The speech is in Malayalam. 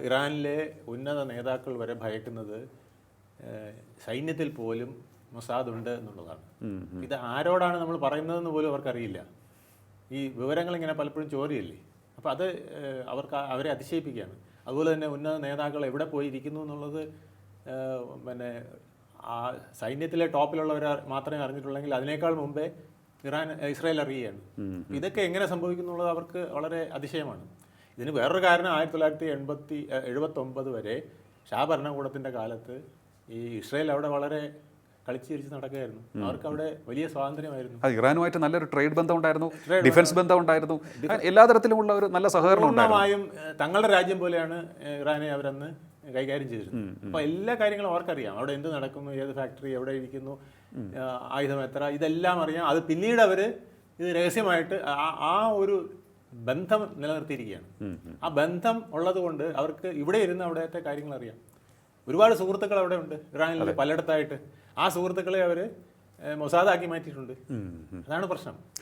ഇറാനിലെ ഉന്നത നേതാക്കൾ വരെ ഭയക്കുന്നത് സൈന്യത്തിൽ പോലും മൊസാദ് ഉണ്ട് എന്നുള്ളതാണ്. ഇത് ആരോടാണ് നമ്മൾ പറയുന്നതെന്ന് പോലും അവർക്കറിയില്ല. ഈ വിവരങ്ങൾ ഇങ്ങനെ പലപ്പോഴും ചോരിയല്ലേ. അപ്പോൾ അത് അവരെ അതിശയിപ്പിക്കുകയാണ്. അതുപോലെ തന്നെ ഉന്നത നേതാക്കൾ എവിടെ പോയിരിക്കുന്നു എന്നുള്ളത് പിന്നെ ആ സൈന്യത്തിലെ ടോപ്പിലുള്ളവർ മാത്രമേ അറിഞ്ഞിട്ടുള്ളെങ്കിൽ അതിനേക്കാൾ മുമ്പേ ഇസ്രായേൽ അറിയുകയാണ്. ഇതൊക്കെ എങ്ങനെ സംഭവിക്കുന്നുള്ളത് അവർക്ക് വളരെ അതിശയമാണ്. ഇതിന് വേറൊരു കാരണം 1979 വരെ ഷാ ഭരണകൂടത്തിൻ്റെ കാലത്ത് ഈ ഇസ്രായേൽ അവിടെ വളരെ കളിച്ചിരിച്ച് നടക്കുകയായിരുന്നു. അവർക്ക് അവിടെ വലിയ സ്വാതന്ത്ര്യമായിരുന്നു. ഇറാനുമായിട്ട് നല്ലൊരു ട്രേഡ് ബന്ധം ഉണ്ടായിരുന്നു, ഡിഫൻസ് ബന്ധം ഉണ്ടായിരുന്നു, എല്ലാ തരത്തിലുമുള്ള ഒരു നല്ല സഹകരണം പൂർണ്ണമായും തങ്ങളുടെ രാജ്യം പോലെയാണ് ഇറാനെ അവരന്ന് കൈകാര്യം ചെയ്തിരുന്നത്. അപ്പോൾ എല്ലാ കാര്യങ്ങളും അവർക്കറിയാം. അവിടെ എന്ത് നടക്കുന്നു, ഏത് ഫാക്ടറി എവിടെ ഇരിക്കുന്നു, ആയുധം എത്ര, ഇതെല്ലാം അറിയാം. അത് പിന്നീട് അവർ ഇത് രഹസ്യമായിട്ട് ആ ഒരു ബന്ധം നിലനിർത്തിയിരിക്കുകയാണ്. ആ ബന്ധം ഉള്ളത് കൊണ്ട് അവർക്ക് ഇവിടെ ഇരുന്ന് അവിടുത്തെ കാര്യങ്ങൾ അറിയാം. ഒരുപാട് സുഹൃത്തുക്കൾ അവിടെ ഉണ്ട് ഇറാനിൽ പലയിടത്തായിട്ട്. ആ സുഹൃത്തുക്കളെ അവർ മൊസാദാക്കി മാറ്റിയിട്ടുണ്ട്. അതാണ് പ്രശ്നം.